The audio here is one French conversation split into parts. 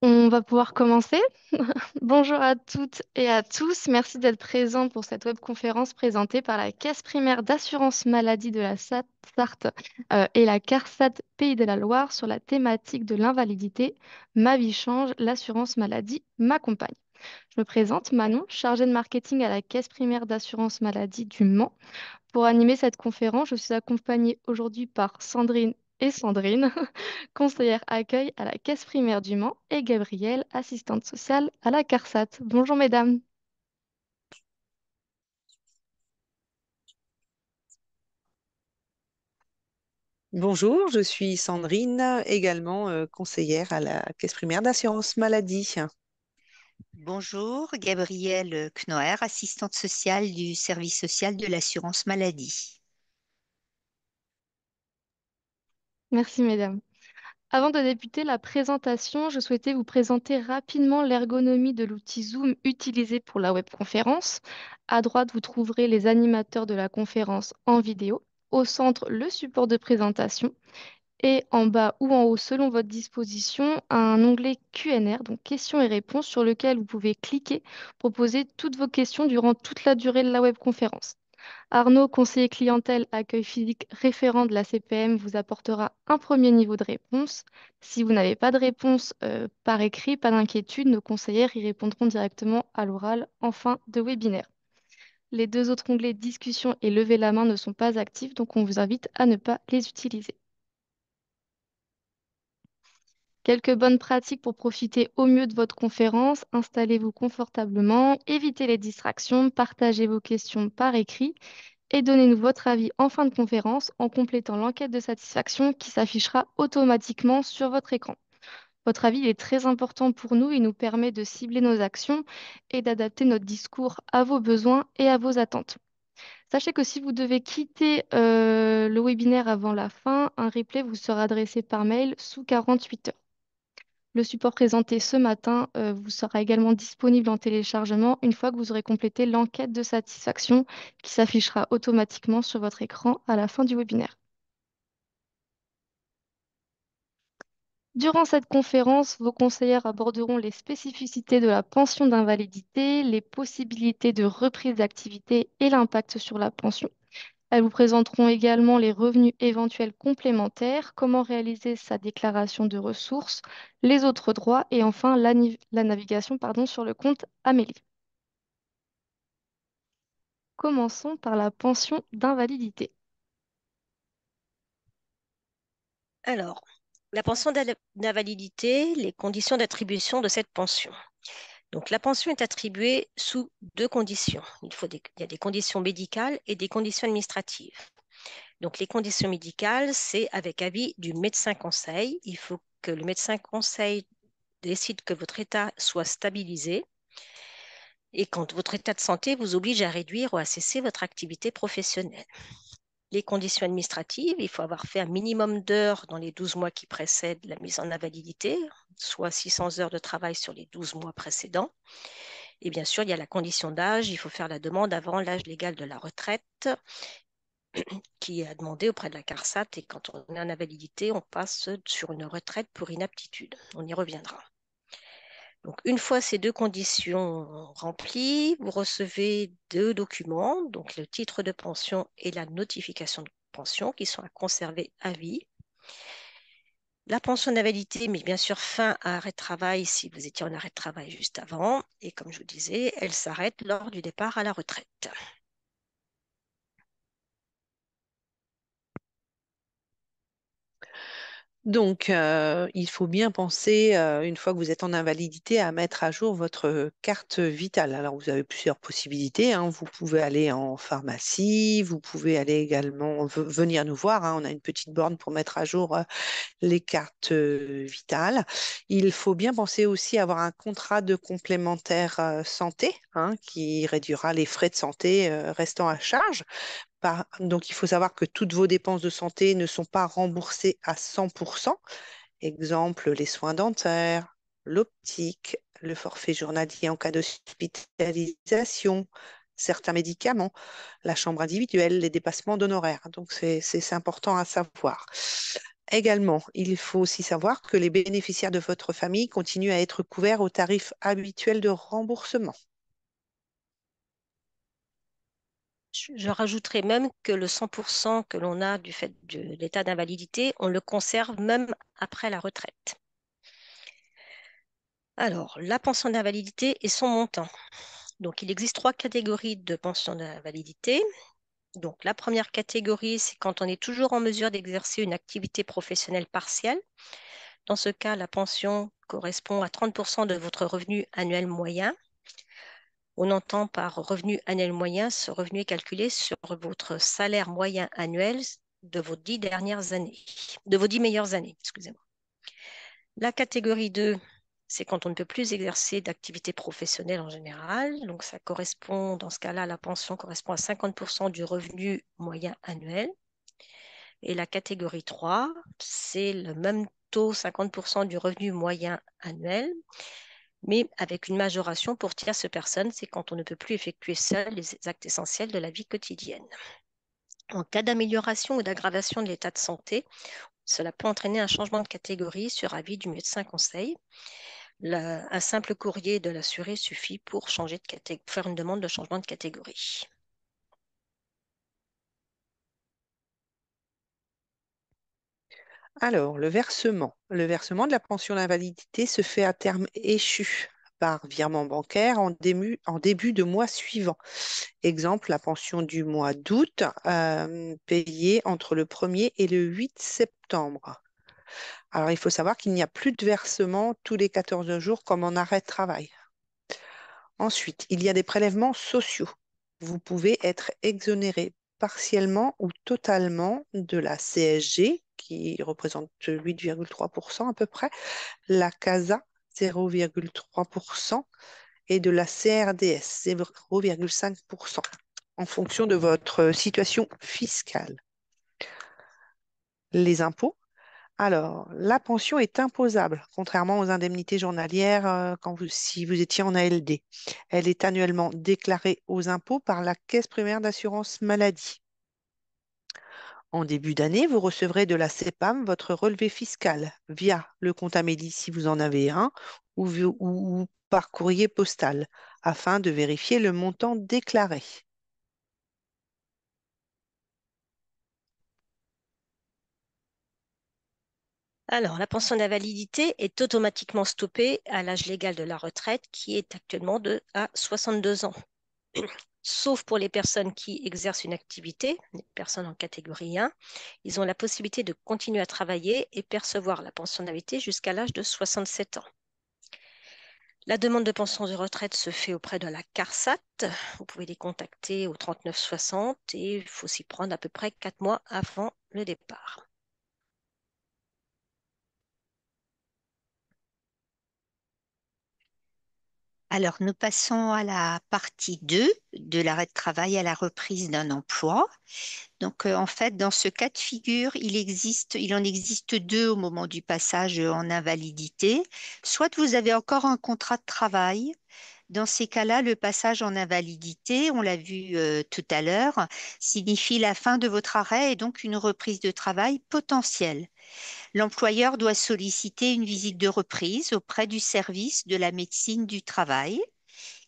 On va pouvoir commencer. Bonjour à toutes et à tous. Merci d'être présents pour cette webconférence présentée par la Caisse primaire d'assurance maladie de la Sarthe et la CARSAT Pays de la Loire sur la thématique de l'invalidité. Ma vie change, l'assurance maladie m'accompagne. Je me présente, Manon, chargée de marketing à la Caisse primaire d'assurance maladie du Mans. Pour animer cette conférence, je suis accompagnée aujourd'hui par Sandrine et Sandrine, conseillère accueil à la Caisse primaire du Mans, et Gabrielle, assistante sociale à la CARSAT. Bonjour mesdames. Bonjour, je suis Sandrine, également conseillère à la Caisse primaire d'assurance maladie. Bonjour, Gabrielle Knoer, assistante sociale du service social de l'assurance maladie. Merci mesdames. Avant de débuter la présentation, je souhaitais vous présenter rapidement l'ergonomie de l'outil Zoom utilisé pour la webconférence. À droite, vous trouverez les animateurs de la conférence en vidéo. Au centre, le support de présentation. Et en bas ou en haut, selon votre disposition, un onglet Q&R, donc questions et réponses, sur lequel vous pouvez cliquer pour poser toutes vos questions durant toute la durée de la webconférence. Arnaud, conseiller clientèle, accueil physique, référent de la CPM, vous apportera un premier niveau de réponse. Si vous n'avez pas de réponse par écrit, pas d'inquiétude, nos conseillères y répondront directement à l'oral en fin de webinaire. Les deux autres onglets discussion et lever la main ne sont pas actifs, donc on vous invite à ne pas les utiliser. Quelques bonnes pratiques pour profiter au mieux de votre conférence. Installez-vous confortablement, évitez les distractions, partagez vos questions par écrit et donnez-nous votre avis en fin de conférence en complétant l'enquête de satisfaction qui s'affichera automatiquement sur votre écran. Votre avis est très important pour nous, il nous permet de cibler nos actions et d'adapter notre discours à vos besoins et à vos attentes. Sachez que si vous devez quitter le webinaire avant la fin, un replay vous sera adressé par mail sous 48 heures. Le support présenté ce matin vous sera également disponible en téléchargement une fois que vous aurez complété l'enquête de satisfaction qui s'affichera automatiquement sur votre écran à la fin du webinaire. Durant cette conférence, vos conseillères aborderont les spécificités de la pension d'invalidité, les possibilités de reprise d'activité et l'impact sur la pension. Elles vous présenteront également les revenus éventuels complémentaires, comment réaliser sa déclaration de ressources, les autres droits et enfin la navigation sur le compte Amélie. Commençons par la pension d'invalidité. Alors, la pension d'invalidité, les conditions d'attribution de cette pension. Donc, la pension est attribuée sous deux conditions. Il y a des conditions médicales et des conditions administratives. Donc, les conditions médicales, c'est avec avis du médecin conseil. Il faut que le médecin conseil décide que votre état soit stabilisé et quand votre état de santé vous oblige à réduire ou à cesser votre activité professionnelle. Les conditions administratives, il faut avoir fait un minimum d'heures dans les 12 mois qui précèdent la mise en invalidité, soit 600 heures de travail sur les 12 mois précédents. Et bien sûr, il y a la condition d'âge, il faut faire la demande avant l'âge légal de la retraite qui est à demander auprès de la CARSAT. Et quand on est en invalidité, on passe sur une retraite pour inaptitude. On y reviendra. Donc, une fois ces deux conditions remplies, vous recevez deux documents, donc le titre de pension et la notification de pension qui sont à conserver à vie. La pension d'invalidité, mais bien sûr fin à arrêt de travail si vous étiez en arrêt de travail juste avant. Et comme je vous disais, elle s'arrête lors du départ à la retraite. Donc, il faut bien penser, une fois que vous êtes en invalidité, à mettre à jour votre carte vitale. Alors, vous avez plusieurs possibilités, hein. Vous pouvez aller en pharmacie, vous pouvez aller également venir nous voir, hein. On a une petite borne pour mettre à jour les cartes vitales. Il faut bien penser aussi à avoir un contrat de complémentaire santé, hein, qui réduira les frais de santé restant à charge. Donc, il faut savoir que toutes vos dépenses de santé ne sont pas remboursées à 100%. Exemple, les soins dentaires, l'optique, le forfait journalier en cas d'hospitalisation, certains médicaments, la chambre individuelle, les dépassements d'honoraires. Donc, c'est important à savoir. Également, il faut aussi savoir que les bénéficiaires de votre famille continuent à être couverts au tarif habituel de remboursement. Je rajouterais même que le 100% que l'on a du fait de l'état d'invalidité, on le conserve même après la retraite. Alors, la pension d'invalidité et son montant. Donc, il existe trois catégories de pension d'invalidité. Donc, la première catégorie, c'est quand on est toujours en mesure d'exercer une activité professionnelle partielle. Dans ce cas, la pension correspond à 30% de votre revenu annuel moyen. On entend par revenu annuel moyen, ce revenu est calculé sur votre salaire moyen annuel de vos 10 dernières années, de vos 10 meilleures années, excusez-moi. La catégorie 2, c'est quand on ne peut plus exercer d'activité professionnelle en général. Donc, ça correspond, dans ce cas-là, la pension correspond à 50% du revenu moyen annuel. Et la catégorie 3, c'est le même taux, 50% du revenu moyen annuel, mais avec une majoration pour tierces personnes, c'est quand on ne peut plus effectuer seul les actes essentiels de la vie quotidienne. En cas d'amélioration ou d'aggravation de l'état de santé, cela peut entraîner un changement de catégorie sur avis du médecin conseil. Un simple courrier de l'assuré suffit pour faire une demande de changement de catégorie. Alors, le versement. Le versement de la pension d'invalidité se fait à terme échu par virement bancaire en début de mois suivant. Exemple, la pension du mois d'août payée entre le 1er et le 8 septembre. Alors, il faut savoir qu'il n'y a plus de versement tous les 14 jours comme en arrêt de travail. Ensuite, il y a des prélèvements sociaux. Vous pouvez être exonéré partiellement ou totalement de la CSG, qui représente 8,3% à peu près, la CASA, 0,3%, et de la CRDS, 0,5%, en fonction de votre situation fiscale. Les impôts. Alors, la pension est imposable, contrairement aux indemnités journalières si vous étiez en ALD. Elle est annuellement déclarée aux impôts par la Caisse primaire d'assurance maladie. En début d'année, vous recevrez de la CEPAM votre relevé fiscal via le compte Amélie si vous en avez un ou par courrier postal afin de vérifier le montant déclaré. Alors, la pension d'invalidité est automatiquement stoppée à l'âge légal de la retraite qui est actuellement à 62 ans. Sauf pour les personnes qui exercent une activité, les personnes en catégorie 1, ils ont la possibilité de continuer à travailler et percevoir la pension d'invalidité jusqu'à l'âge de 67 ans. La demande de pension de retraite se fait auprès de la CARSAT. Vous pouvez les contacter au 3960 et il faut s'y prendre à peu près 4 mois avant le départ. Alors, nous passons à la partie 2 de l'arrêt de travail à la reprise d'un emploi. Donc, en fait, dans ce cas de figure, il en existe deux au moment du passage en invalidité. Soit vous avez encore un contrat de travail. Dans ces cas-là, le passage en invalidité, on l'a vu tout à l'heure, signifie la fin de votre arrêt et donc une reprise de travail potentielle. L'employeur doit solliciter une visite de reprise auprès du service de la médecine du travail.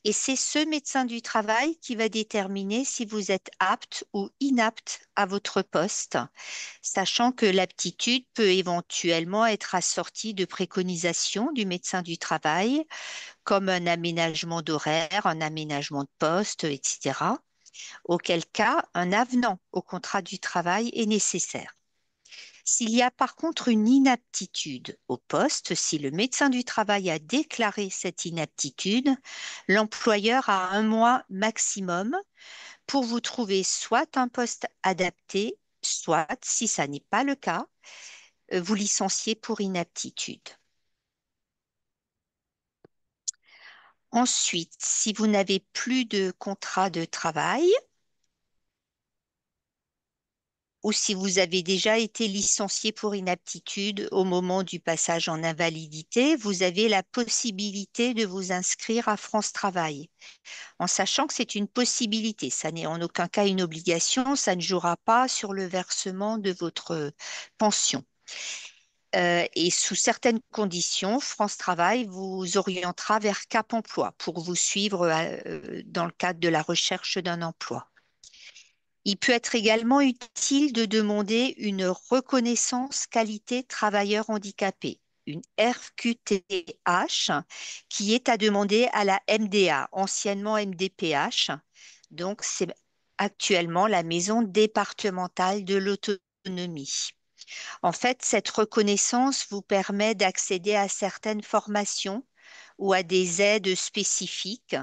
Et c'est ce médecin du travail qui va déterminer si vous êtes apte ou inapte à votre poste, sachant que l'aptitude peut éventuellement être assortie de préconisations du médecin du travail, comme un aménagement d'horaire, un aménagement de poste, etc. Auquel cas, un avenant au contrat du travail est nécessaire. S'il y a par contre une inaptitude au poste, si le médecin du travail a déclaré cette inaptitude, l'employeur a un mois maximum pour vous trouver soit un poste adapté, soit, si ça n'est pas le cas, vous licencier pour inaptitude. Ensuite, si vous n'avez plus de contrat de travail, ou si vous avez déjà été licencié pour inaptitude au moment du passage en invalidité, vous avez la possibilité de vous inscrire à France Travail, en sachant que c'est une possibilité. Ça n'est en aucun cas une obligation, ça ne jouera pas sur le versement de votre pension. Et sous certaines conditions, France Travail vous orientera vers Cap Emploi pour vous suivre dans le cadre de la recherche d'un emploi. Il peut être également utile de demander une reconnaissance qualité travailleur handicapé, une RQTH, qui est à demander à la MDA, anciennement MDPH. Donc, c'est actuellement la Maison départementale de l'autonomie. En fait, cette reconnaissance vous permet d'accéder à certaines formations ou à des aides spécifiques.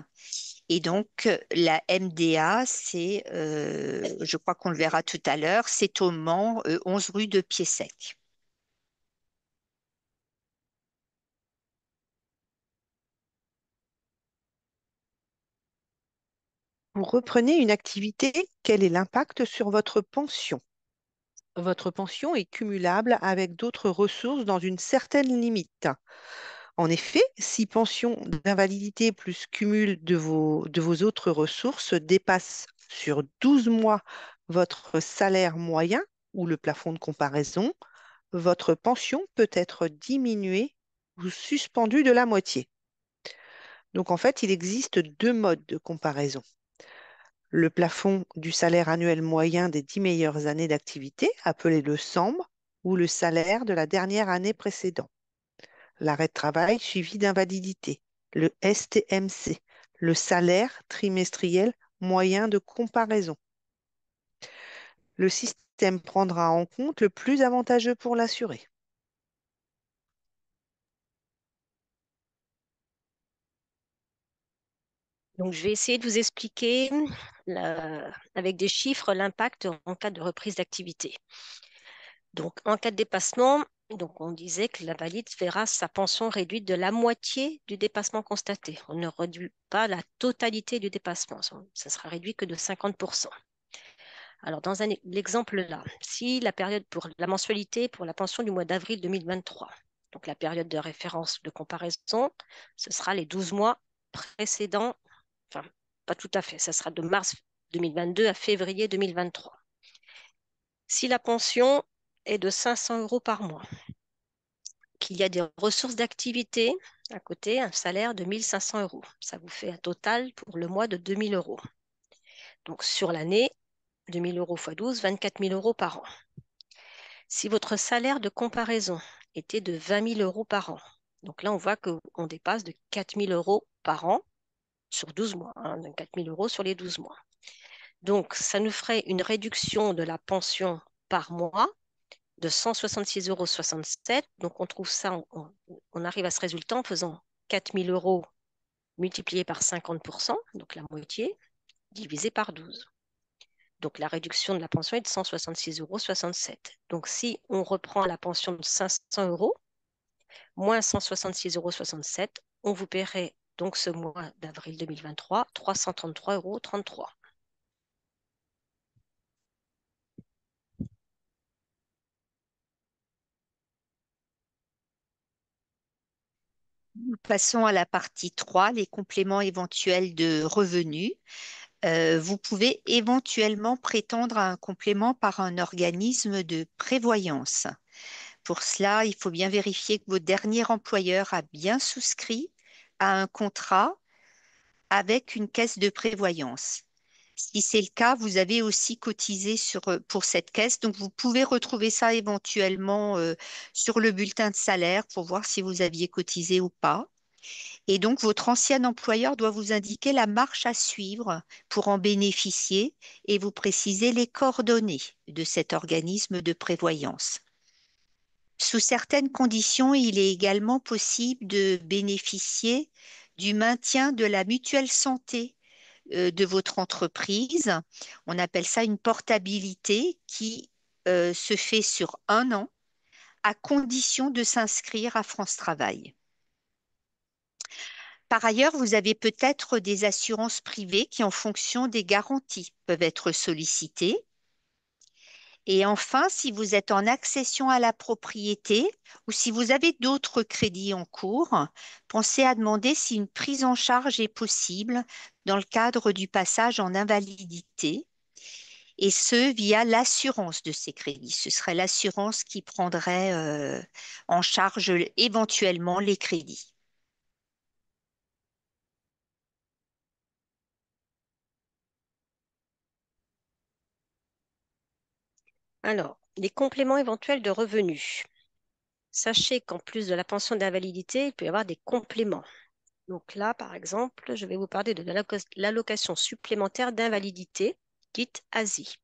Et donc, la MDA, je crois qu'on le verra tout à l'heure, c'est au Mans, 11 rue de Pied-Sec. Vous reprenez une activité, quel est l'impact sur votre pension? Votre pension est cumulable avec d'autres ressources dans une certaine limite. En effet, si pension d'invalidité plus cumul de vos autres ressources dépasse sur 12 mois votre salaire moyen ou le plafond de comparaison, votre pension peut être diminuée ou suspendue de la moitié. Donc en fait, il existe deux modes de comparaison. Le plafond du salaire annuel moyen des 10 meilleures années d'activité, appelé le SAMB, ou le salaire de la dernière année précédente. L'arrêt de travail suivi d'invalidité, le STMC, le salaire trimestriel moyen de comparaison. Le système prendra en compte le plus avantageux pour l'assuré. Donc, je vais essayer de vous expliquer avec des chiffres l'impact en cas de reprise d'activité. Donc, en cas de dépassement, donc on disait que l'invalide verra sa pension réduite de la moitié du dépassement constaté. On ne réduit pas la totalité du dépassement, ça sera réduit que de 50%. Alors, dans l'exemple là, si la période pour la mensualité pour la pension du mois d'avril 2023, donc la période de référence de comparaison, ce sera les 12 mois précédents, enfin, pas tout à fait, ça sera de mars 2022 à février 2023. Si la pension est de 500 euros par mois, qu'il y a des ressources d'activité à côté, un salaire de 1 500 euros, ça vous fait un total pour le mois de 2 000 euros. Donc sur l'année, 2 000 euros x 12, 24 000 euros par an. Si votre salaire de comparaison était de 20 000 euros par an, donc là on voit qu'on dépasse de 4 000 euros par an sur 12 mois, 4 000 euros sur les 12 mois. Donc, ça nous ferait une réduction de la pension par mois de 166,67 euros. Donc, on trouve ça, on arrive à ce résultat en faisant 4 000 euros multiplié par 50%, donc la moitié, divisé par 12. Donc, la réduction de la pension est de 166,67 euros. Donc, si on reprend la pension de 500 euros, moins 166,67 euros, on vous paierait donc ce mois d'avril 2023, 333,33 euros. Passons à la partie 3, les compléments éventuels de revenus. Vous pouvez éventuellement prétendre à un complément par un organisme de prévoyance. Pour cela, il faut bien vérifier que votre dernier employeur a bien souscrit à un contrat avec une caisse de prévoyance. Si c'est le cas, vous avez aussi cotisé pour cette caisse. Donc, vous pouvez retrouver ça éventuellement sur le bulletin de salaire pour voir si vous aviez cotisé ou pas. Et donc, votre ancien employeur doit vous indiquer la marche à suivre pour en bénéficier et vous préciser les coordonnées de cet organisme de prévoyance. Sous certaines conditions, il est également possible de bénéficier du maintien de la mutuelle santé de votre entreprise. On appelle ça une portabilité qui se fait sur un an à condition de s'inscrire à France Travail. Par ailleurs, vous avez peut-être des assurances privées qui, en fonction des garanties, peuvent être sollicitées. Et enfin, si vous êtes en accession à la propriété ou si vous avez d'autres crédits en cours, pensez à demander si une prise en charge est possible dans le cadre du passage en invalidité. et ce, via l'assurance de ces crédits. Ce serait l'assurance qui prendrait en charge éventuellement les crédits. Alors, les compléments éventuels de revenus. Sachez qu'en plus de la pension d'invalidité, il peut y avoir des compléments. Donc là, par exemple, je vais vous parler de l'allocation supplémentaire d'invalidité, dite ASI.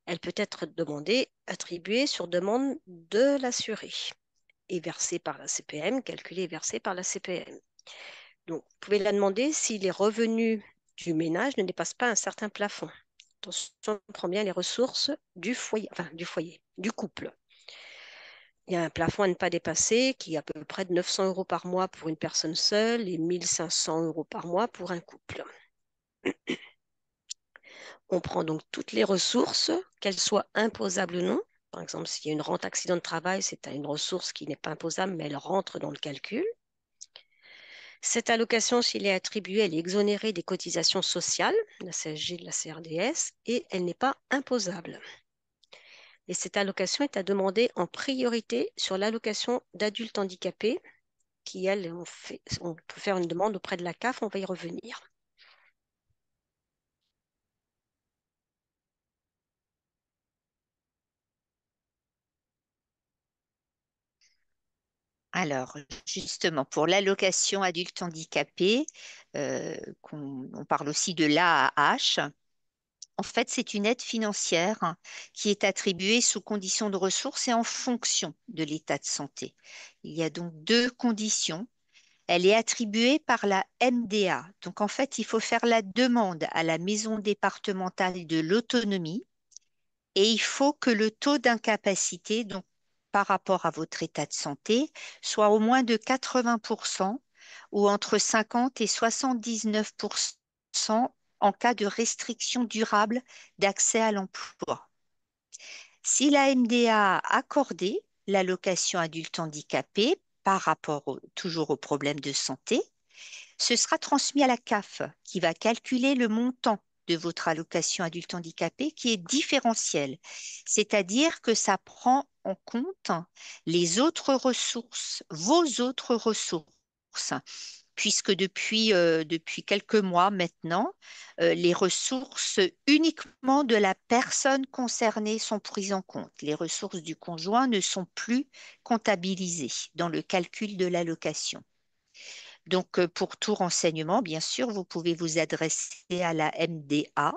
Elle peut être demandée, attribuée sur demande de l'assuré et versée par la CPM, calculée et versée par la CPM. Donc, vous pouvez la demander si les revenus du ménage ne dépassent pas un certain plafond. Attention, on prend bien les ressources du foyer, du couple. Il y a un plafond à ne pas dépasser qui est à peu près de 900 euros par mois pour une personne seule et 1 500 euros par mois pour un couple. On prend donc toutes les ressources, qu'elles soient imposables ou non. Par exemple, s'il y a une rente accident de travail, c'est une ressource qui n'est pas imposable, mais elle rentre dans le calcul. Cette allocation, s'il est attribuée, elle est exonérée des cotisations sociales, la CSG, de la CRDS, et elle n'est pas imposable. Et cette allocation est à demander en priorité sur l'allocation d'adultes handicapés, qui, elle, on peut faire une demande auprès de la CAF, on va y revenir. Alors, justement, pour l'allocation adulte handicapé, on parle aussi de l'AAH. En fait, c'est une aide financière qui est attribuée sous conditions de ressources et en fonction de l'état de santé. Il y a donc deux conditions. Elle est attribuée par la MDA. Donc, en fait, il faut faire la demande à la maison départementale de l'autonomie et il faut que le taux d'incapacité, donc par rapport à votre état de santé, soit au moins de 80% ou entre 50 et 79% en cas de restriction durable d'accès à l'emploi. Si la MDA a accordé l'allocation adulte handicapé par rapport toujours aux problèmes de santé, ce sera transmis à la CAF qui va calculer le montant de votre allocation adulte handicapé qui est différentiel, c'est-à-dire que ça prend en compte les autres ressources, vos autres ressources, puisque depuis quelques mois maintenant, les ressources uniquement de la personne concernée sont prises en compte. Les ressources du conjoint ne sont plus comptabilisées dans le calcul de l'allocation. Donc, pour tout renseignement, bien sûr, vous pouvez vous adresser à la MDA,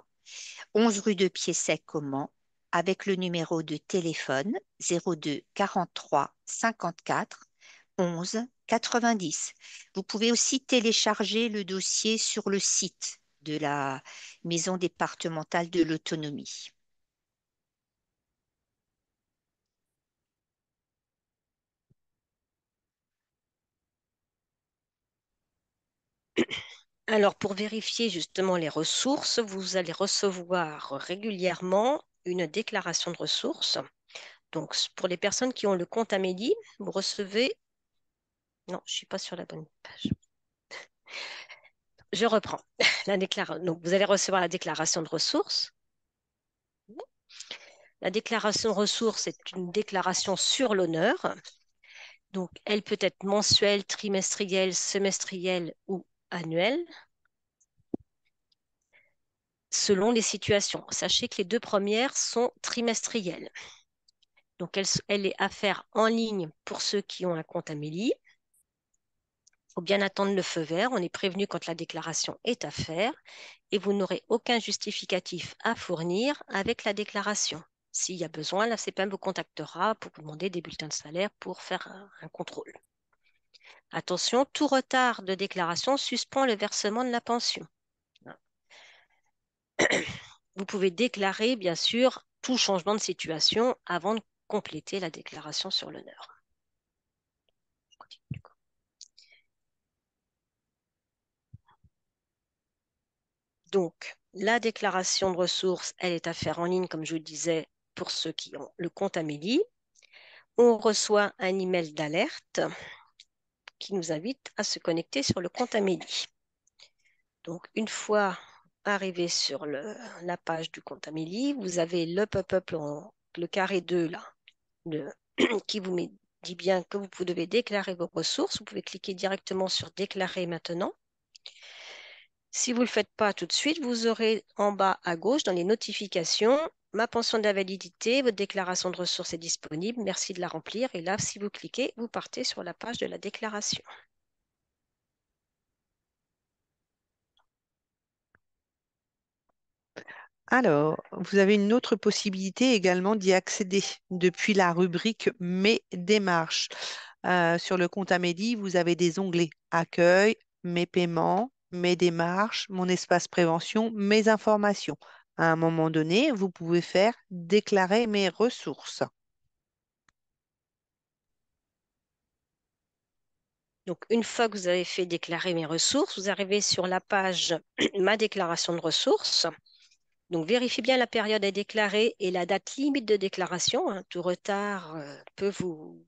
11 rue de Pied-Sec au Mans, avec le numéro de téléphone 02 43 54 11 90. Vous pouvez aussi télécharger le dossier sur le site de la Maison départementale de l'autonomie. Alors, pour vérifier justement les ressources, vous allez recevoir régulièrement une déclaration de ressources. Donc, pour les personnes qui ont le compte Amélie, vous recevez... Non, je ne suis pas sur la bonne page. Je reprends. Donc, vous allez recevoir la déclaration de ressources. La déclaration de ressources est une déclaration sur l'honneur. Donc, elle peut être mensuelle, trimestrielle, semestrielle ou annuelle, selon les situations. Sachez que les deux premières sont trimestrielles. Donc, elle est à faire en ligne pour ceux qui ont un compte Amélie. Il faut bien attendre le feu vert. On est prévenu quand la déclaration est à faire et vous n'aurez aucun justificatif à fournir avec la déclaration. S'il y a besoin, la CPM vous contactera pour vous demander des bulletins de salaire pour faire un contrôle. Attention, tout retard de déclaration suspend le versement de la pension. Vous pouvez déclarer, bien sûr, tout changement de situation avant de compléter la déclaration sur l'honneur. Donc, la déclaration de ressources, elle est à faire en ligne, comme je vous le disais, pour ceux qui ont le compte Amélie. On reçoit un email d'alerte qui nous invite à se connecter sur le compte Amélie. Donc, une fois arrivez sur la page du compte Amélie, vous avez le pop-up, le carré 2 là, le- qui dit bien que vous devez déclarer vos ressources. Vous pouvez cliquer directement sur Déclarer maintenant. Si vous ne le faites pas tout de suite, vous aurez en bas à gauche dans les notifications, ma pension d'invalidité, votre déclaration de ressources est disponible, merci de la remplir. Et là, si vous cliquez, vous partez sur la page de la déclaration. Alors, vous avez une autre possibilité également d'y accéder depuis la rubrique Mes démarches. Sur le compte Amélie, vous avez des onglets Accueil, Mes paiements, Mes démarches, Mon espace prévention, Mes informations. À un moment donné, vous pouvez faire Déclarer mes ressources. Donc, une fois que vous avez fait déclarer mes ressources, vous arrivez sur la page Ma déclaration de ressources. Donc, vérifiez bien la période à déclarer et la date limite de déclaration, hein. Tout retard peut vous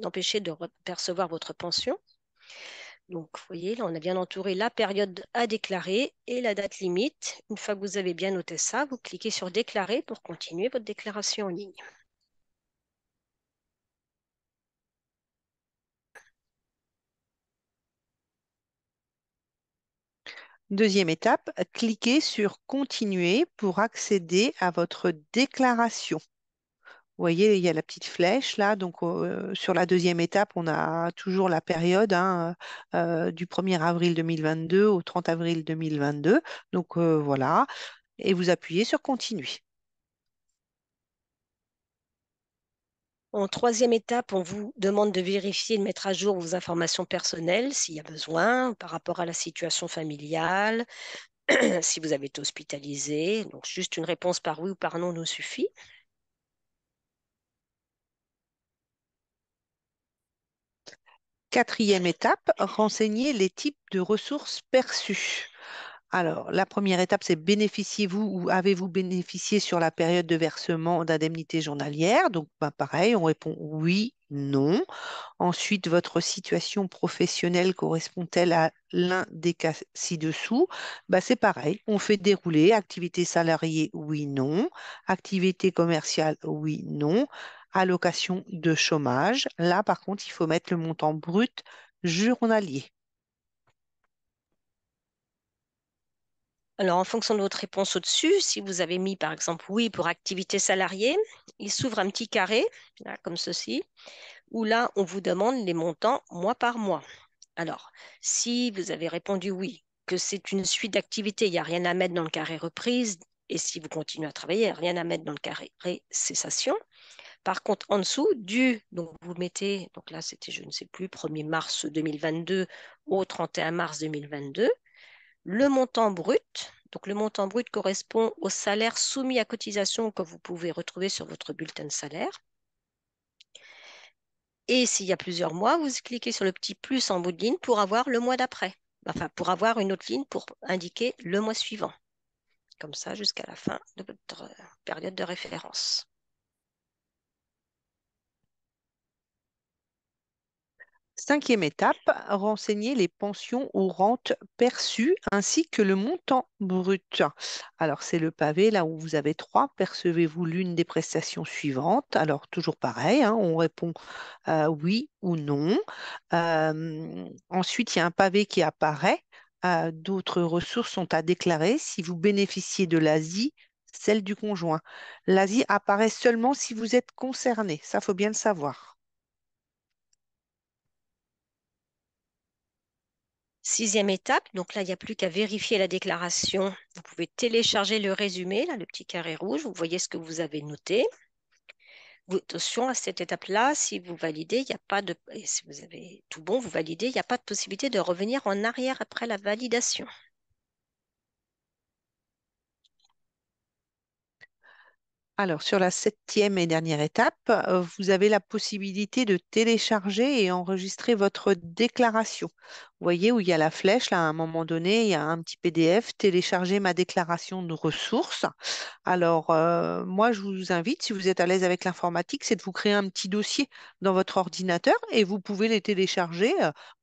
empêcher de percevoir votre pension. Donc, vous voyez, là, on a bien entouré la période à déclarer et la date limite. Une fois que vous avez bien noté ça, vous cliquez sur Déclarer pour continuer votre déclaration en ligne. Deuxième étape, cliquez sur Continuer pour accéder à votre déclaration. Vous voyez, il y a la petite flèche là. Donc, sur la deuxième étape, on a toujours la période hein, du 1er avril 2022 au 30 avril 2022. Donc, voilà. Et vous appuyez sur Continuer. En troisième étape, on vous demande de vérifier, de mettre à jour vos informations personnelles s'il y a besoin par rapport à la situation familiale, si vous avez été hospitalisé. Donc, juste une réponse par oui ou par non nous suffit. Quatrième étape, renseigner les types de ressources perçues. Alors, la première étape, c'est bénéficiez-vous ou avez-vous bénéficié sur la période de versement d'indemnité journalière? Donc, bah, pareil, on répond oui, non. Ensuite, votre situation professionnelle correspond-elle à l'un des cas ci-dessous? Bah, c'est pareil, on fait dérouler activité salariée, oui, non. Activité commerciale, oui, non. Allocation de chômage. Là, par contre, il faut mettre le montant brut journalier. Alors, en fonction de votre réponse au-dessus, si vous avez mis par exemple oui pour activité salariée, il s'ouvre un petit carré, là, comme ceci, où là, on vous demande les montants mois par mois. Alors, si vous avez répondu oui, que c'est une suite d'activités, il n'y a rien à mettre dans le carré reprise, et si vous continuez à travailler, il n'y a rien à mettre dans le carré cessation. Par contre, en dessous, donc vous mettez, donc là c'était, je ne sais plus, 1er mars 2022 au 31 mars 2022, le montant brut. Donc le montant brut correspond au salaire soumis à cotisation que vous pouvez retrouver sur votre bulletin de salaire. Et s'il y a plusieurs mois, vous cliquez sur le petit plus en bout de ligne pour avoir le mois d'après. Enfin, pour avoir une autre ligne pour indiquer le mois suivant. Comme ça, jusqu'à la fin de votre période de référence. Cinquième étape, renseigner les pensions ou rentes perçues ainsi que le montant brut. Alors, c'est le pavé là où vous avez trois. Percevez-vous l'une des prestations suivantes? Alors, toujours pareil, hein, on répond oui ou non. Ensuite, il y a un pavé qui apparaît. D'autres ressources sont à déclarer si vous bénéficiez de l'ASI, celle du conjoint. L'ASI apparaît seulement si vous êtes concerné. Ça, faut bien le savoir. Sixième étape, donc là, il n'y a plus qu'à vérifier la déclaration. Vous pouvez télécharger le résumé, là, le petit carré rouge. Vous voyez ce que vous avez noté. Attention à cette étape-là, si vous validez, il n'y a pas de, et si vous avez tout bon, vous validez, il n'y a pas de possibilité de revenir en arrière après la validation. Alors, sur la septième et dernière étape, vous avez la possibilité de télécharger et enregistrer votre déclaration. voyez où il y a la flèche, là, à un moment donné, il y a un petit PDF, télécharger ma déclaration de ressources. Alors, moi, je vous invite, si vous êtes à l'aise avec l'informatique, c'est de vous créer un petit dossier dans votre ordinateur et vous pouvez les télécharger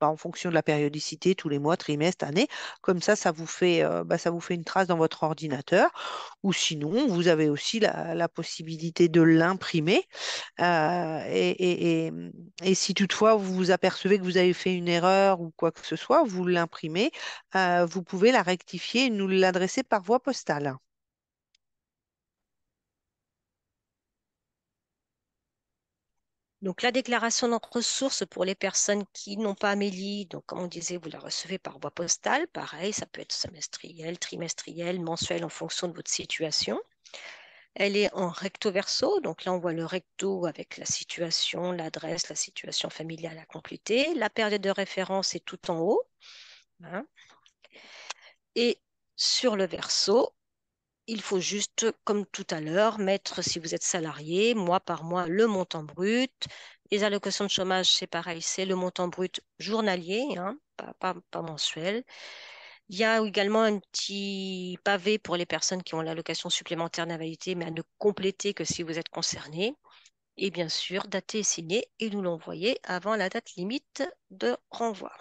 en fonction de la périodicité, tous les mois, trimestres, années. Comme ça vous fait, ça vous fait une trace dans votre ordinateur. Ou sinon, vous avez aussi la possibilité de l'imprimer. Et si toutefois vous vous apercevez que vous avez fait une erreur ou quoi que ce soit, vous l'imprimez, vous pouvez la rectifier et nous l'adresser par voie postale. Donc, la déclaration de ressources pour les personnes qui n'ont pas Amélie, donc comme on disait, vous la recevez par voie postale. Pareil, ça peut être semestriel, trimestriel, mensuel en fonction de votre situation. Elle est en recto verso, donc là on voit le recto avec la situation, l'adresse, la situation familiale à compléter. La période de référence est tout en haut, hein. Et sur le verso, il faut juste, comme tout à l'heure, mettre, si vous êtes salarié, mois par mois, le montant brut. Les allocations de chômage, c'est pareil, c'est le montant brut journalier, hein, pas mensuel. Il y a également un petit pavé pour les personnes qui ont l'allocation supplémentaire d'invalidité, mais à ne compléter que si vous êtes concerné. Et bien sûr, dater et signer et nous l'envoyer avant la date limite de renvoi.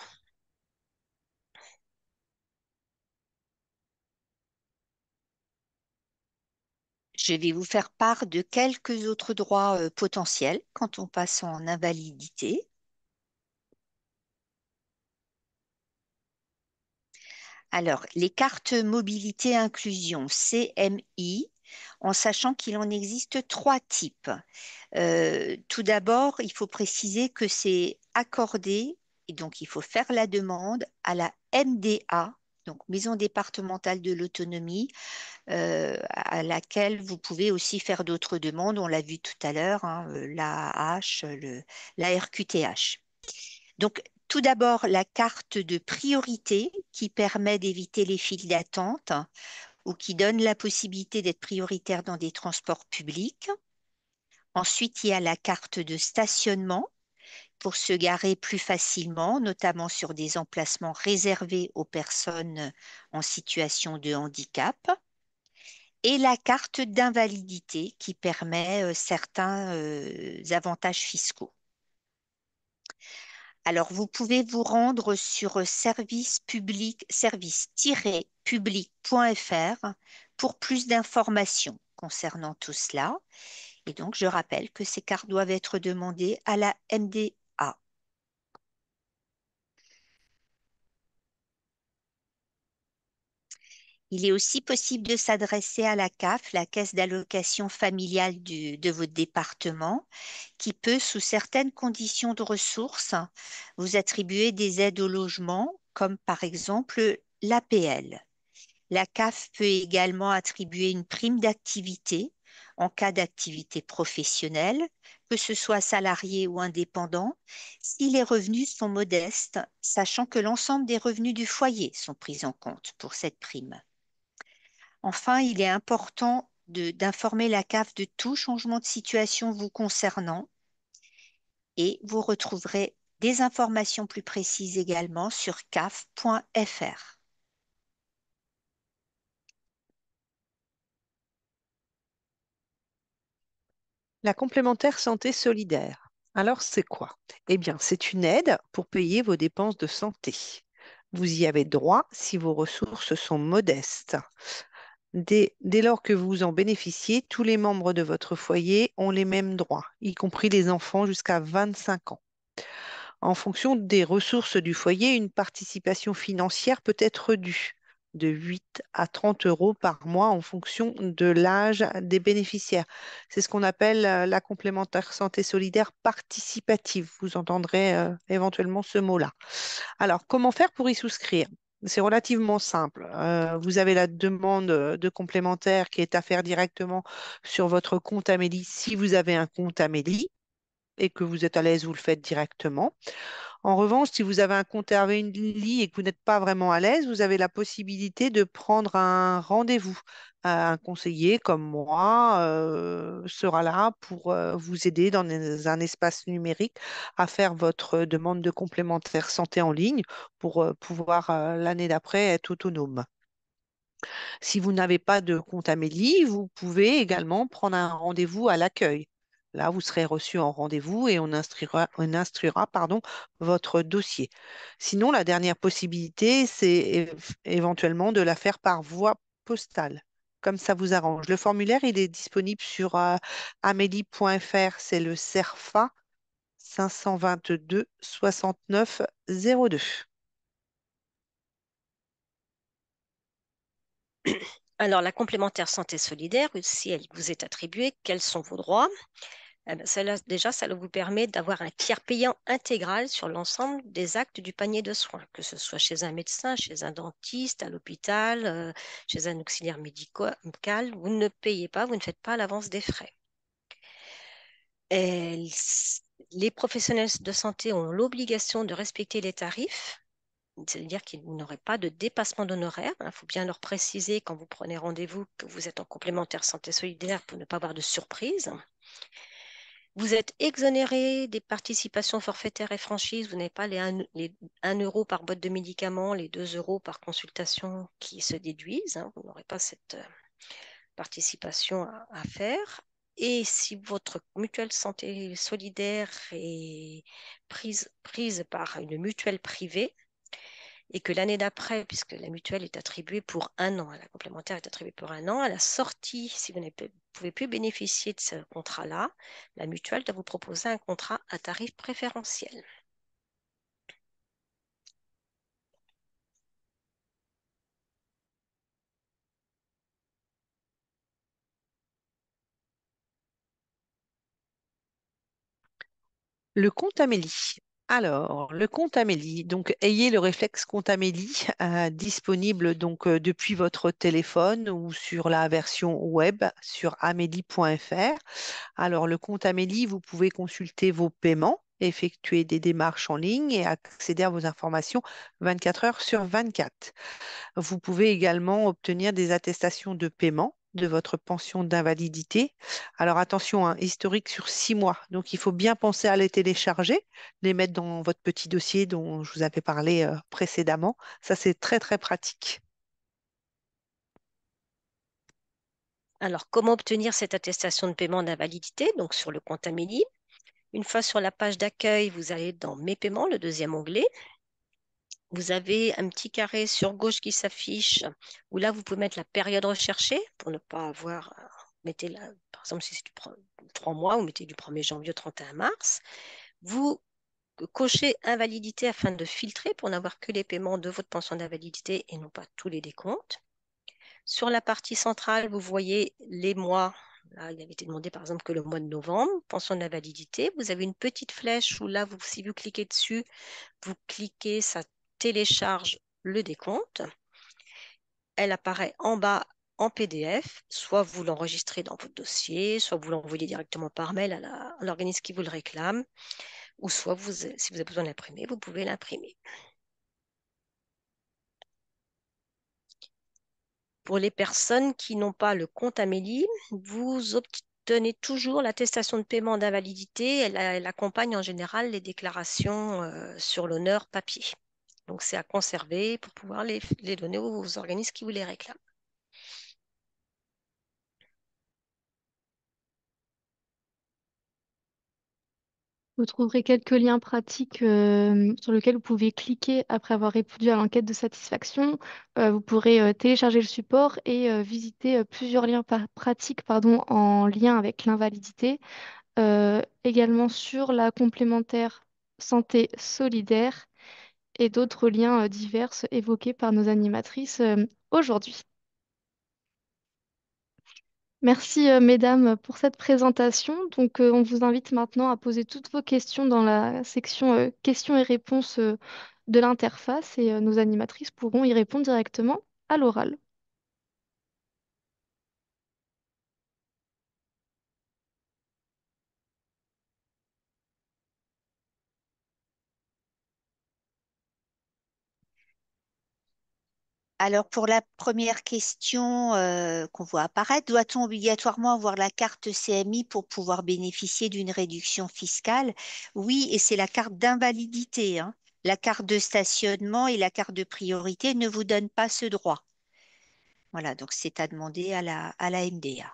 Je vais vous faire part de quelques autres droits potentiels quand on passe en invalidité. Alors, les cartes mobilité inclusion, CMI, en sachant qu'il en existe trois types. Tout d'abord, il faut préciser que c'est accordé, et donc il faut faire la demande à la MDA, donc Maison départementale de l'autonomie, à laquelle vous pouvez aussi faire d'autres demandes. On l'a vu tout à l'heure, hein, l'AAH, la RQTH. Donc, tout d'abord, la carte de priorité qui permet d'éviter les files d'attente ou qui donne la possibilité d'être prioritaire dans des transports publics. Ensuite, il y a la carte de stationnement pour se garer plus facilement, notamment sur des emplacements réservés aux personnes en situation de handicap. Et la carte d'invalidité qui permet certains avantages fiscaux. Alors, vous pouvez vous rendre sur service-public.fr pour plus d'informations concernant tout cela. Et donc, je rappelle que ces cartes doivent être demandées à la MDA. Il est aussi possible de s'adresser à la CAF, la Caisse d'allocation familiale de votre département, qui peut, sous certaines conditions de ressources, vous attribuer des aides au logement, comme par exemple l'APL. La CAF peut également attribuer une prime d'activité en cas d'activité professionnelle, que ce soit salarié ou indépendant, si les revenus sont modestes, sachant que l'ensemble des revenus du foyer sont pris en compte pour cette prime. Enfin, il est important d'informer la CAF de tout changement de situation vous concernant et vous retrouverez des informations plus précises également sur caf.fr. La complémentaire santé solidaire. Alors, c'est quoi? Eh bien, c'est une aide pour payer vos dépenses de santé. Vous y avez droit si vos ressources sont modestes. Dès lors que vous en bénéficiez, tous les membres de votre foyer ont les mêmes droits, y compris les enfants jusqu'à 25 ans. En fonction des ressources du foyer, une participation financière peut être due de 8 à 30 euros par mois en fonction de l'âge des bénéficiaires. C'est ce qu'on appelle la complémentaire santé solidaire participative. Vous entendrez éventuellement ce mot-là. Alors, comment faire pour y souscrire? C'est relativement simple. Vous avez la demande de complémentaire qui est à faire directement sur votre compte Amélie si vous avez un compte Amélie et que vous êtes à l'aise, vous le faites directement. En revanche, si vous avez un compte Airbnb et que vous n'êtes pas vraiment à l'aise, vous avez la possibilité de prendre un rendez-vous. Un conseiller comme moi sera là pour vous aider dans un espace numérique à faire votre demande de complémentaire santé en ligne pour pouvoir l'année d'après être autonome. Si vous n'avez pas de compte Amélie, vous pouvez également prendre un rendez-vous à l'accueil. Là, vous serez reçu en rendez-vous et on instruira, pardon, votre dossier. Sinon, la dernière possibilité, c'est éventuellement de la faire par voie postale, comme ça vous arrange. Le formulaire, il est disponible sur amélie.fr, c'est le CERFA 522 69 02. Alors, la complémentaire santé solidaire, si elle vous est attribuée, quels sont vos droits? Eh ben, déjà, ça vous permet d'avoir un tiers payant intégral sur l'ensemble des actes du panier de soins, que ce soit chez un médecin, chez un dentiste, à l'hôpital, chez un auxiliaire médical. Vous ne payez pas, vous ne faites pas l'avance des frais. Et les professionnels de santé ont l'obligation de respecter les tarifs, c'est-à-dire qu'ils n'auraient pas de dépassement d'honoraires. Il faut bien leur préciser quand vous prenez rendez-vous que vous êtes en complémentaire santé solidaire pour ne pas avoir de surprise. Vous êtes exonéré des participations forfaitaires et franchises. Vous n'avez pas les 1 euro par boîte de médicaments, les 2 euros par consultation qui se déduisent, hein. Vous n'aurez pas cette participation à faire. Et si votre mutuelle santé solidaire est prise par une mutuelle privée, et que l'année d'après, puisque la mutuelle est attribuée pour 1 an, la complémentaire est attribuée pour 1 an, à la sortie, si vous ne pouvez plus bénéficier de ce contrat-là, la mutuelle doit vous proposer un contrat à tarif préférentiel. Le compte Amélie. Alors, le compte Amélie. Donc, ayez le réflexe compte Amélie disponible donc depuis votre téléphone ou sur la version web sur amélie.fr. Alors, le compte Amélie, vous pouvez consulter vos paiements, effectuer des démarches en ligne et accéder à vos informations 24 heures sur 24. Vous pouvez également obtenir des attestations de paiement de votre pension d'invalidité. Alors attention, hein, historique sur 6 mois. Donc il faut bien penser à les télécharger, les mettre dans votre petit dossier dont je vous avais parlé précédemment. Ça, c'est très, très pratique. Alors, comment obtenir cette attestation de paiement d'invalidité? Donc, sur le compte Amélie. Une fois sur la page d'accueil, vous allez dans Mes paiements, le deuxième onglet. Vous avez un petit carré sur gauche qui s'affiche, où là, vous pouvez mettre la période recherchée pour ne pas avoir. Mettez là, par exemple, si c'est du 3 mois, vous mettez du 1er janvier au 31 mars. Vous cochez invalidité afin de filtrer pour n'avoir que les paiements de votre pension d'invalidité et non pas tous les décomptes. Sur la partie centrale, vous voyez les mois. Là, il avait été demandé par exemple que le mois de novembre, pension d'invalidité. Vous avez une petite flèche où là, si vous cliquez dessus, vous cliquez, ça télécharge le décompte. Elle apparaît en bas en PDF. Soit vous l'enregistrez dans votre dossier, soit vous l'envoyez directement par mail à l'organisme qui vous le réclame, ou soit si vous avez besoin de l'imprimer, vous pouvez l'imprimer. Pour les personnes qui n'ont pas le compte Amélie, vous obtenez toujours l'attestation de paiement d'invalidité. Elle accompagne en général les déclarations sur l'honneur papier. Donc, c'est à conserver pour pouvoir les donner aux organismes qui vous les réclament. Vous trouverez quelques liens pratiques sur lesquels vous pouvez cliquer après avoir répondu à l'enquête de satisfaction. Vous pourrez télécharger le support et visiter plusieurs liens pratiques pardon, en lien avec l'invalidité. Également sur la complémentaire santé solidaire et d'autres liens divers évoqués par nos animatrices aujourd'hui. Merci, mesdames, pour cette présentation. Donc, on vous invite maintenant à poser toutes vos questions dans la section questions et réponses de l'interface et nos animatrices pourront y répondre directement à l'oral. Alors, pour la première question qu'on voit apparaître, doit-on obligatoirement avoir la carte CMI pour pouvoir bénéficier d'une réduction fiscale? Oui, et c'est la carte d'invalidité, hein. La carte de stationnement et la carte de priorité ne vous donnent pas ce droit. Voilà, donc c'est à demander à la MDA.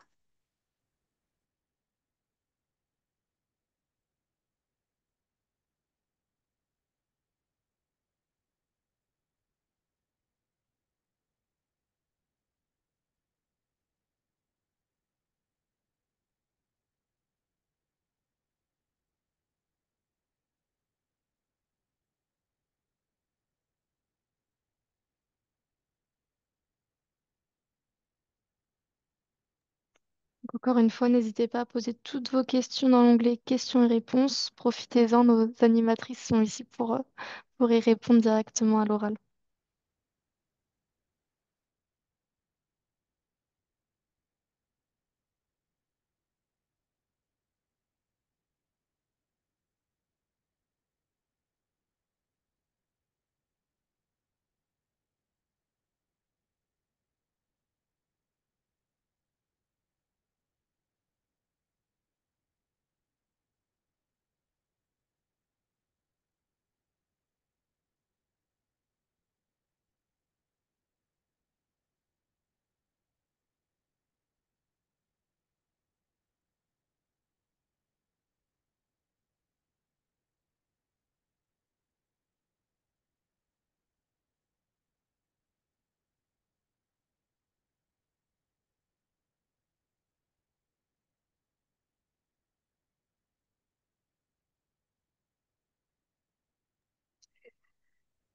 Donc, encore une fois, n'hésitez pas à poser toutes vos questions dans l'onglet questions et réponses. Profitez-en, nos animatrices sont ici pour y répondre directement à l'oral.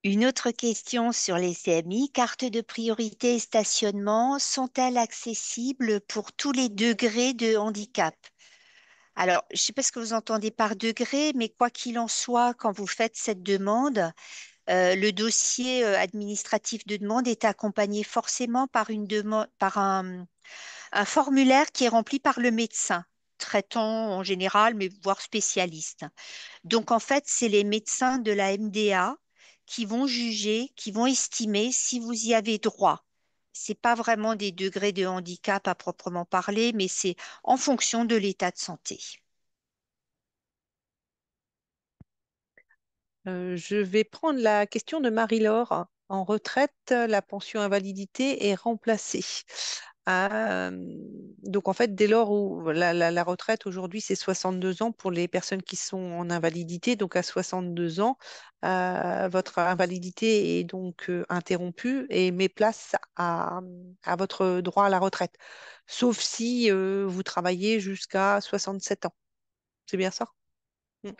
Une autre question sur les CMI, cartes de priorité et stationnement sont-elles accessibles pour tous les degrés de handicap? Alors, je ne sais pas ce que vous entendez par degré, mais quoi qu'il en soit, quand vous faites cette demande, le dossier administratif de demande est accompagné forcément par un formulaire qui est rempli par le médecin, traitant en général, mais voire spécialiste. Donc, en fait, c'est les médecins de la MDA qui vont juger, qui vont estimer si vous y avez droit. C'est pas vraiment des degrés de handicap à proprement parler, mais c'est en fonction de l'état de santé. Je vais prendre la question de Marie-Laure. En retraite, la pension invalidité est remplacée. Euh, donc en fait, dès lors où la retraite aujourd'hui, c'est 62 ans pour les personnes qui sont en invalidité. Donc à 62 ans, votre invalidité est donc interrompue et met place à votre droit à la retraite. Sauf si vous travaillez jusqu'à 67 ans. C'est bien ça? Mm.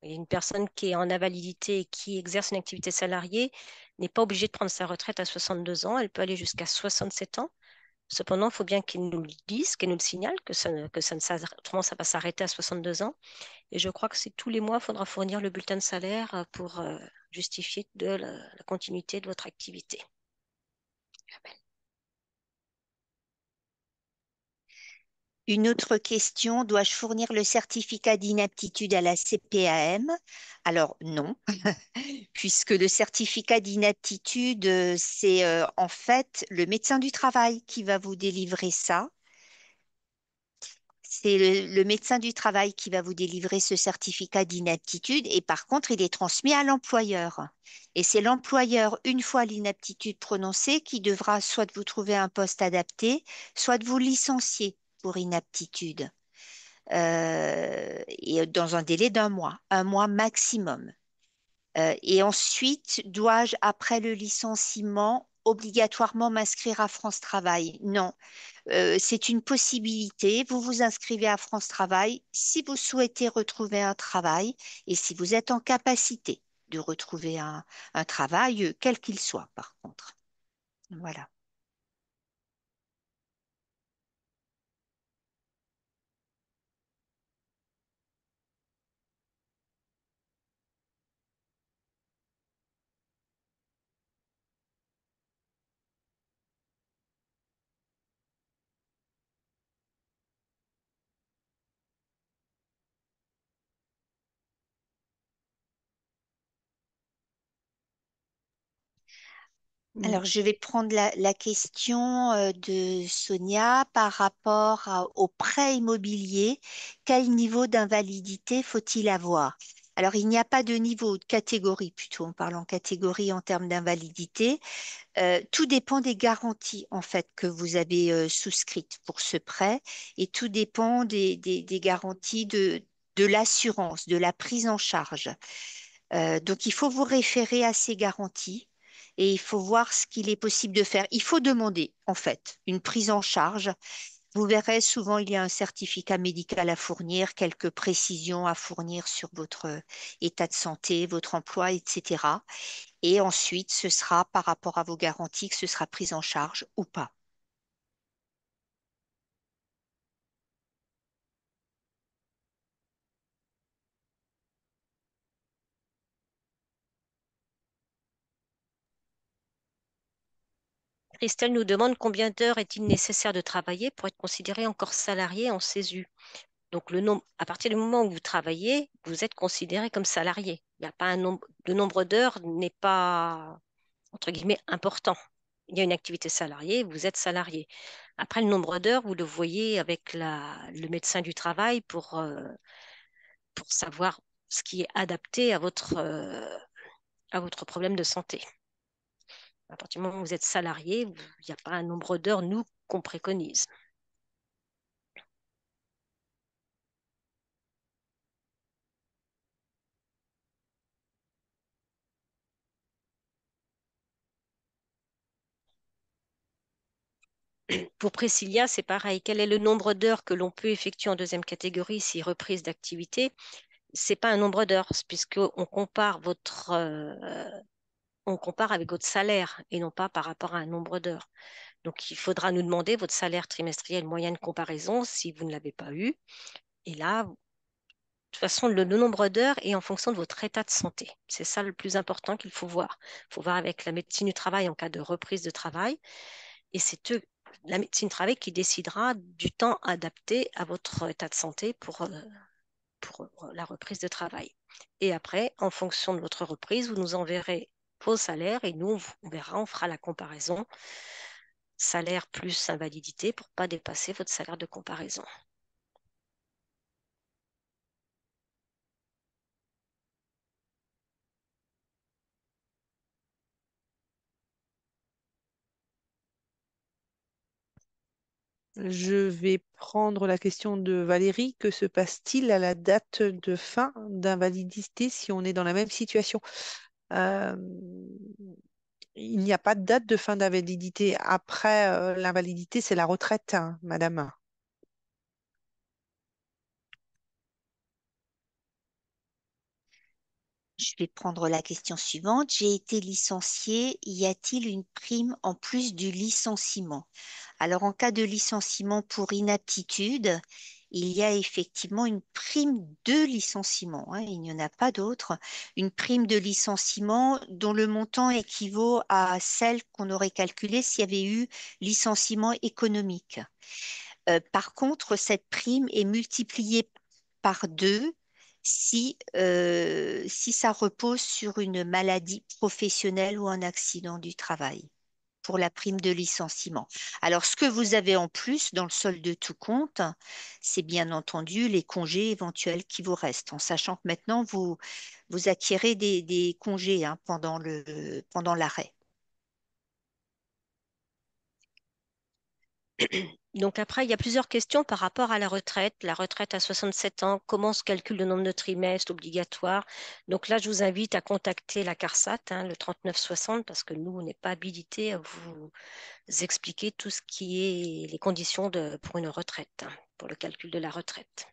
Et une personne qui est en invalidité et qui exerce une activité salariée n'est pas obligée de prendre sa retraite à 62 ans. Elle peut aller jusqu'à 67 ans. Cependant, il faut bien qu'elle nous le dise, qu'elle nous le signale, que ça ne s'arrête- autrement ça va s'arrêter à 62 ans. Et je crois que c'est tous les mois, il faudra fournir le bulletin de salaire pour justifier de la continuité de votre activité. Une autre question, dois-je fournir le certificat d'inaptitude à la CPAM? Alors non, puisque le certificat d'inaptitude, c'est en fait le médecin du travail qui va vous délivrer ça. C'est le médecin du travail qui va vous délivrer ce certificat d'inaptitude et par contre, il est transmis à l'employeur. Et c'est l'employeur, une fois l'inaptitude prononcée, qui devra soit de vous trouver un poste adapté, soit de vous licencier pour inaptitude. Et dans un délai un mois maximum. Et ensuite, dois-je, après le licenciement, obligatoirement m'inscrire à France Travail? Non, c'est une possibilité. Vous vous inscrivez à France Travail si vous souhaitez retrouver un travail et si vous êtes en capacité de retrouver un travail, quel qu'il soit, par contre. Voilà. Mm. Alors, je vais prendre la question de Sonia par rapport au prêt immobilier. Quel niveau d'invalidité faut-il avoir? Alors, il n'y a pas de niveau, de catégorie plutôt. On parle en catégorie en termes d'invalidité. Tout dépend des garanties en fait que vous avez souscrites pour ce prêt et tout dépend des garanties de l'assurance, de la prise en charge. Donc, il faut vous référer à ces garanties et il faut voir ce qu'il est possible de faire. Il faut demander, en fait, une prise en charge. Vous verrez, souvent, il y a un certificat médical à fournir, quelques précisions à fournir sur votre état de santé, votre emploi, etc. Et ensuite, ce sera par rapport à vos garanties que ce sera pris en charge ou pas. Christelle nous demande combien d'heures est-il nécessaire de travailler pour être considéré encore salarié en CESU. Donc, à partir du moment où vous travaillez, vous êtes considéré comme salarié. Il n'y a pas le nombre d'heures n'est pas, entre guillemets, important. Il y a une activité salariée, vous êtes salarié. Après, le nombre d'heures, vous le voyez avec le médecin du travail pour savoir ce qui est adapté à votre problème de santé. À partir du moment où vous êtes salarié, il n'y a pas un nombre d'heures, nous, qu'on préconise. Pour Priscilla, c'est pareil. Quel est le nombre d'heures que l'on peut effectuer en deuxième catégorie si reprise d'activité? C'est pas un nombre d'heures, puisqu'on compare on compare avec votre salaire et non pas par rapport à un nombre d'heures. Donc, il faudra nous demander votre salaire trimestriel moyen de comparaison si vous ne l'avez pas eu. Et là, de toute façon, le nombre d'heures est en fonction de votre état de santé. C'est ça le plus important qu'il faut voir. Il faut voir avec la médecine du travail en cas de reprise de travail. Et c'est la médecine du travail qui décidera du temps adapté à votre état de santé pour la reprise de travail. Et après, en fonction de votre reprise, vous nous enverrez vos salaires et nous, on verra, on fera la comparaison salaire plus invalidité pour ne pas dépasser votre salaire de comparaison. Je vais prendre la question de Valérie. Que se passe-t-il à la date de fin d'invalidité si on est dans la même situation? Euh, il n'y a pas de date de fin d'invalidité. Après l'invalidité, c'est la retraite, hein, madame. Je vais prendre la question suivante. J'ai été licenciée. Y a-t-il une prime en plus du licenciement? Alors, en cas de licenciement pour inaptitude, il y a effectivement une prime de licenciement, hein, il n'y en a pas d'autre. Une prime de licenciement dont le montant équivaut à celle qu'on aurait calculée s'il y avait eu licenciement économique. Par contre, cette prime est multipliée par deux si ça repose sur une maladie professionnelle ou un accident du travail pour la prime de licenciement. Alors, ce que vous avez en plus dans le solde de tout compte, c'est bien entendu les congés éventuels qui vous restent, en sachant que maintenant, vous acquérez des congés hein, pendant l'arrêt. Donc après, il y a plusieurs questions par rapport à la retraite. La retraite à 67 ans, comment se calcule le nombre de trimestres obligatoire? Donc là, je vous invite à contacter la CARSAT, hein, le 3960, parce que nous, on n'est pas habilité à vous expliquer tout ce qui est les conditions pour une retraite, hein, pour le calcul de la retraite.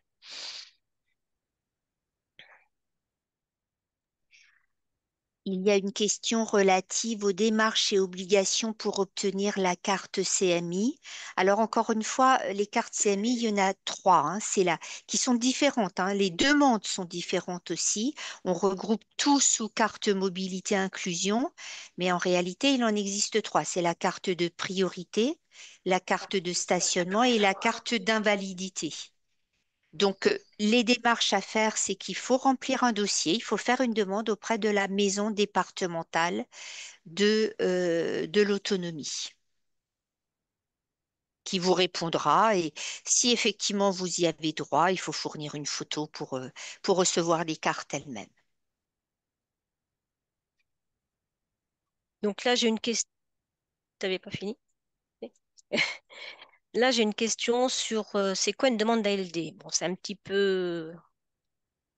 Il y a une question relative aux démarches et obligations pour obtenir la carte CMI. Alors, encore une fois, les cartes CMI, il y en a trois, hein, c'est là, qui sont différentes, hein. Les demandes sont différentes aussi. On regroupe tout sous carte mobilité inclusion, mais en réalité, il en existe trois. C'est la carte de priorité, la carte de stationnement et la carte d'invalidité. Donc, les démarches à faire, c'est qu'il faut remplir un dossier, il faut faire une demande auprès de la maison départementale de l'autonomie qui vous répondra. Et si effectivement vous y avez droit, il faut fournir une photo pour recevoir les cartes elles-mêmes. Donc là, j'ai une question. T'avais pas fini? Là, j'ai une question sur c'est quoi une demande d'ALD? Bon, c'est un petit peu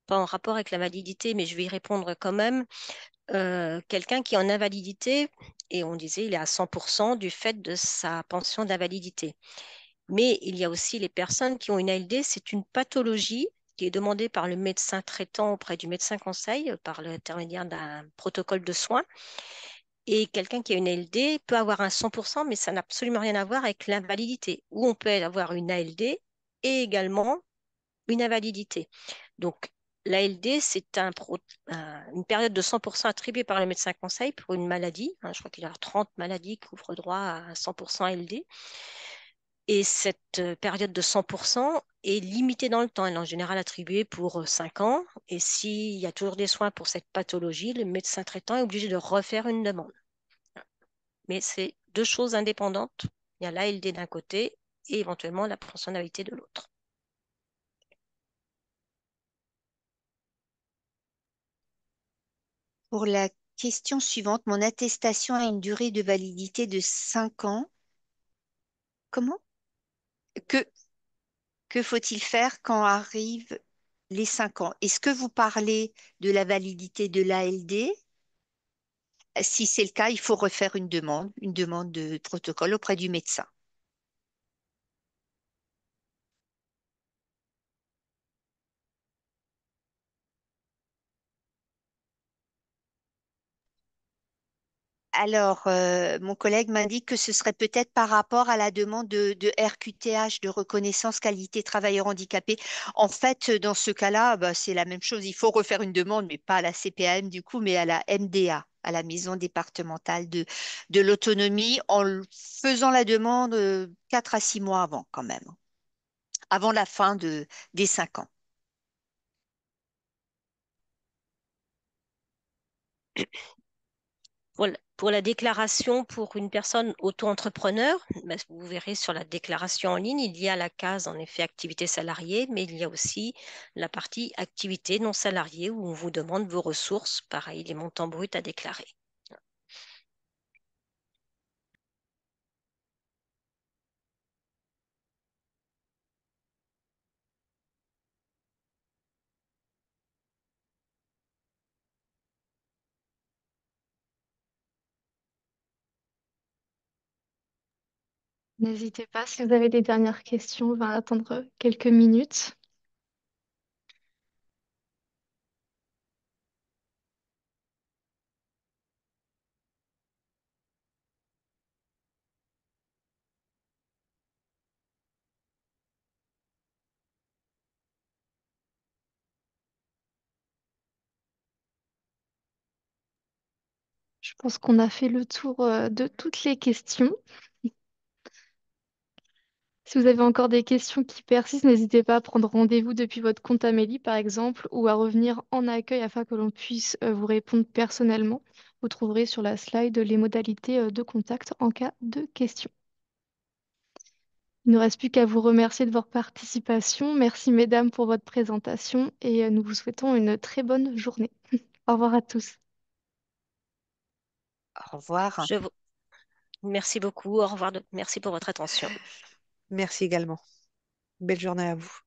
pas en rapport avec la validité, mais je vais y répondre quand même. Quelqu'un qui est en invalidité, et on disait il est à 100% du fait de sa pension d'invalidité. Mais il y a aussi les personnes qui ont une ALD, c'est une pathologie qui est demandée par le médecin traitant auprès du médecin conseil par l'intermédiaire d'un protocole de soins. Et quelqu'un qui a une ALD peut avoir un 100%, mais ça n'a absolument rien à voir avec l'invalidité. Ou on peut avoir une ALD et également une invalidité. Donc, l'ALD, c'est une période de 100% attribuée par le médecin conseil pour une maladie. Je crois qu'il y a 30 maladies qui ouvrent droit à 100% ALD. Et cette période de 100% est limitée dans le temps. Elle est en général attribuée pour 5 ans. Et s'il y a toujours des soins pour cette pathologie, le médecin traitant est obligé de refaire une demande. Mais c'est deux choses indépendantes. Il y a l'ALD d'un côté et éventuellement la pensionnalité de l'autre. Pour la question suivante, mon attestation a une durée de validité de 5 ans. Comment? Que, que faut-il faire quand arrivent les 5 ans? Est-ce que vous parlez de la validité de l'ALD? Si c'est le cas, il faut refaire une demande de protocole auprès du médecin. Alors, mon collègue m'indique que ce serait peut-être par rapport à la demande de RQTH, de reconnaissance qualité travailleur handicapé. En fait, dans ce cas-là, bah, c'est la même chose. Il faut refaire une demande, mais pas à la CPAM du coup, mais à la MDA, à la Maison départementale de l'autonomie, faisant la demande 4 à 6 mois avant quand même, avant la fin des 5 ans. Pour la déclaration pour une personne auto-entrepreneur, ben, vous verrez sur la déclaration en ligne, il y a la case en effet activité salariée, mais il y a aussi la partie activité non salariée où on vous demande vos ressources, pareil, les montants bruts à déclarer. N'hésitez pas, si vous avez des dernières questions, on va attendre quelques minutes. Je pense qu'on a fait le tour de toutes les questions. Si vous avez encore des questions qui persistent, n'hésitez pas à prendre rendez-vous depuis votre compte Amélie, par exemple, ou à revenir en accueil afin que l'on puisse vous répondre personnellement. Vous trouverez sur la slide les modalités de contact en cas de questions. Il ne reste plus qu'à vous remercier de votre participation. Merci, mesdames, pour votre présentation et nous vous souhaitons une très bonne journée. Au revoir à tous. Au revoir. Je vous... Merci beaucoup, au revoir, merci pour votre attention. Merci également. Belle journée à vous.